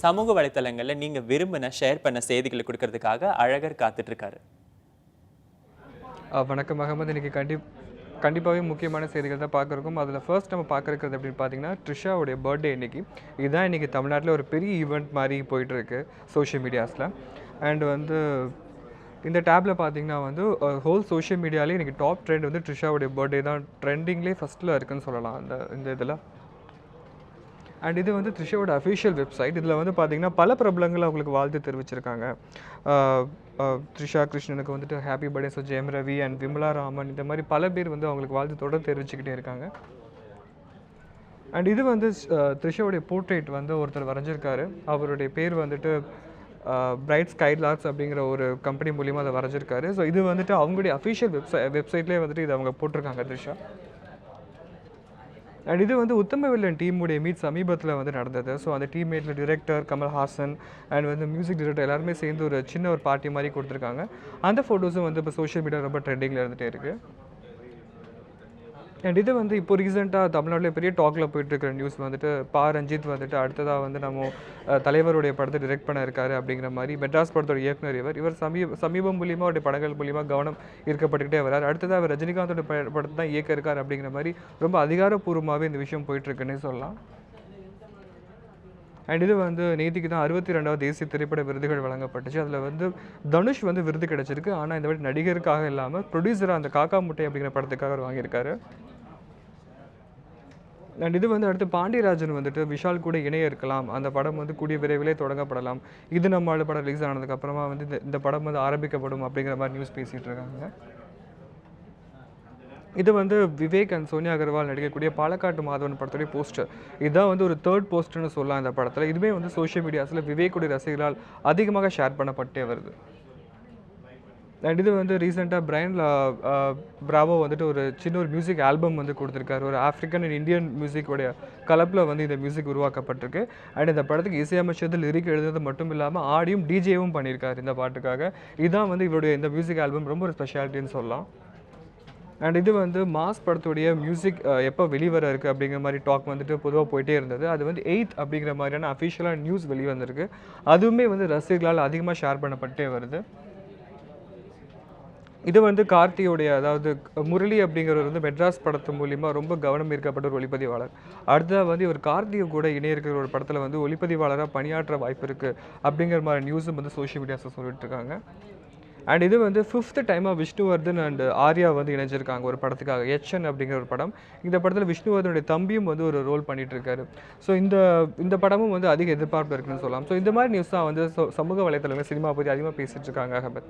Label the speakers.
Speaker 1: சமூக வலைத்தளங்கள்ல நீங்க விரும்பின ஷேர் பண்ண செய்திகளை கொடுக்கறதுக்காக அழகர் காத்துட்டு இருக்காரு.
Speaker 2: வணக்கம் அகமது. இன்றைக்கி கண்டிப்பாகவே முக்கியமான செய்திகள் தான் பார்க்குறோம். அதில் ஃபர்ஸ்ட் நம்ம பார்க்குறது அப்படின்னு பார்த்தீங்கன்னா ட்ரிஷாவுடைய பர்த்டே இன்றைக்கி. இதுதான் இன்றைக்கி தமிழ்நாட்டில் ஒரு பெரிய ஈவெண்ட் மாதிரி போயிட்டுருக்கு சோஷியல் மீடியாஸில். அண்ட் வந்து இந்த டேப்பில் பார்த்தீங்கன்னா வந்து ஹோல் சோஷியல் மீடியாலே இன்றைக்கி டாப் ட்ரெண்ட் வந்து ட்ரிஷாவுடைய பர்த்டே தான் ட்ரெண்டிங்லேயே ஃபஸ்ட்டில் இருக்குதுன்னு சொல்லலாம் இந்த இதில். அண்ட் இது வந்து த்ரிஷாவோட அஃபிஷியல் வெப்சைட். இதில் வந்து பார்த்திங்கன்னா பல பிரபலங்கள் அவங்களுக்கு வாழ்த்து தெரிவிச்சிருக்காங்க. த்ரிஷா கிருஷ்ணனுக்கு வந்துட்டு happy birthday. So Jayam Ravi and Vimala Raman இந்த மாதிரி பல பேர் வந்து அவங்களுக்கு வாழ்த்து தொடர்ந்து தெரிவிச்சுக்கிட்டே இருக்காங்க. அண்ட் இது வந்து த்ரிஷாவுடைய போர்ட்ரேட் வந்து ஒருத்தர் வரைஞ்சிருக்காரு. அவருடைய பேர் வந்துட்டு பிரைட் ஸ்கைலார்க்ஸ் அப்படிங்கிற ஒரு கம்பெனி மூலிமா அதை வரைஞ்சிருக்காரு. ஸோ இது வந்துட்டு அவங்களுடைய அஃபிஷியல் வெப்சைட்லேயே வந்துட்டு இது அவங்க போட்டிருக்காங்க த்ரிஷா. அண்ட் இது வந்து உத்தம வில்லன் டீமுடைய மீட் சமீபத்தில் வந்து நடந்தது. ஸோ அந்த டீம்மேட்டில் டிரெக்டர் கமல்ஹாசன் அண்ட் வந்து மியூசிக் டிரெக்டர் எல்லாருமே சேர்ந்து ஒரு சின்ன ஒரு பார்ட்டி மாதிரி கொடுத்துருக்காங்க. அந்த ஃபோட்டோஸும் வந்து இப்போ சோஷியல் மீடியா ரொம்ப ட்ரெண்டிங்கில் இருந்துகிட்டே இருக்குது. அண்ட் இது வந்து இப்போ ரீசெண்டாக தமிழ்நாட்டில் பெரிய டாக்கில் போயிட்டுருக்கிற நியூஸ் வந்துட்டு ரஞ்சித் வந்துட்டு அடுத்ததாக வந்து நம்ம தலைவருடைய படத்தை டிரெக்ட் பண்ண இருக்காரு அப்படிங்கிற மாதிரி மெட்ராஸ் படத்தோட இயக்குனர் இவர் சமீபம் மூலியமாக அவருடைய படங்கள் மூலியமாக கவனம் ஈர்க்கப்பட்டுக்கிட்டே வரார். அடுத்ததாக அவர் ரஜினிகாந்தோட படத்தை தான் இயக்க இருக்கார் அப்படிங்கிற மாதிரி ரொம்ப அதிகாரப்பூர்வமாகவே இந்த விஷயம் போயிட்டுருக்குன்னே சொல்லலாம். அண்ட் இது வந்து நேற்றுக்கு தான் 62வது தேசிய திரைப்பட விருதுகள் வழங்கப்பட்டுச்சு. அதில் வந்து தனுஷ் வந்து விருது கிடச்சிருக்கு. ஆனால் இந்த வாட்டி நடிகருக்காக இல்லாமல் ப்ரொடியூசராக அந்த காக்கா முட்டை அப்படிங்கிற படத்துக்காக அவர் வாங்கியிருக்காரு. அண்ட் இது வந்து அடுத்து பாண்டியராஜன் வந்துட்டு விஷால் கூட இணைய இருக்கலாம். அந்த படம் வந்து கூடிய விரைவிலே தொடங்கப்படலாம். இது நம்மளோட படம் ரிலீஸ் ஆனதுக்கப்புறமா வந்து இந்த படம் வந்து ஆரம்பிக்கப்படும் அப்படிங்கிற மாதிரி நியூஸ் பேசிகிட்டு இருக்காங்க. இது வந்து விவேக் அண்ட் சோனியா அகர்வால் நடிக்கக்கூடிய பாலக்காட்டு மாதவன் படத்துடைய போஸ்டர். இதுதான் வந்து ஒரு தேர்ட் போஸ்டர்னு சொல்லலாம் இந்த படத்தில். இதுவே வந்து சோஷியல் மீடியாஸில் விவேக்குடைய ரசிகர்களால் அதிகமாக ஷேர் பண்ணப்பட்டே வருது. அண்ட் இது வந்து ரீசெண்டாக பிரைன் பிராவோ வந்துட்டு ஒரு சின்ன ஒரு மியூசிக் ஆல்பம் வந்து கொடுத்துருக்காரு. ஒரு ஆஃப்ரிக்கன் அண்ட் இந்தியன் மியூசிக்கோடைய கலப்பில் வந்து இந்த மியூசிக் உருவாக்கப்பட்டிருக்கு. அண்ட் இந்த படத்துக்கு இசையமைச்சது லிரிக் எழுதுறது மட்டும் இல்லாமல் ஆடியும் டிஜேவும் பண்ணியிருக்காரு இந்த பாட்டுக்காக. இதுதான் வந்து இவருடைய இந்த மியூசிக் ஆல்பம் ரொம்ப ஒரு ஸ்பெஷாலிட்டின்னு சொல்லலாம். அண்ட் இது வந்து மாஸ் படத்துடைய மியூசிக் எப்போ வெளிவர இருக்குது அப்படிங்கிற மாதிரி டாக் வந்துட்டு பொதுவாக போயிட்டே இருந்தது. அது வந்து 8 அப்படிங்கிற மாதிரியான அஃபிஷியலாக நியூஸ் வெளிவந்திருக்கு. அதுவுமே வந்து ரசிகர்களால் அதிகமாக ஷேர் பண்ணப்பட்டே வருது. இது வந்து கார்த்தியோடைய, அதாவது முரளி அப்படிங்கிறவர் வந்து மெட்ராஸ் படத்து மூலிமா ரொம்ப கவனம் ஈர்க்கப்பட்ட ஒரு ஒளிப்பதிவாளர். அடுத்ததாக வந்து இவர் கார்த்தியை கூட இணைய இருக்கிற ஒரு படத்தில் வந்து ஒளிப்பதிவாளராக பணியாற்ற வாய்ப்பு இருக்குது அப்படிங்கிற மாதிரி நியூஸும் வந்து சோஷியல் மீடியாஸில் சொல்லிட்டு இருக்காங்க. அண்ட் இது வந்து 5th டைமாக விஷ்ணுவர்தன் அண்ட் ஆர்யா வந்து இணைஞ்சிருக்காங்க ஒரு படத்துக்காக, எச்என் அப்படிங்கிற ஒரு படம். இந்த படத்தில் விஷ்ணுவர்தனுடைய தம்பியும் வந்து ஒரு ரோல் பண்ணிட்டு இருக்காரு. ஸோ இந்த படமும் வந்து அதிக எதிர்பார்ப்பு இருக்குன்னு சொல்லலாம். ஸோ இந்த மாதிரி நியூஸ் தான் வந்து சமூக வலைத்தளங்கள் சினிமா பற்றி அதிகமாக பேசிகிட்டு இருக்காங்க அகமத்.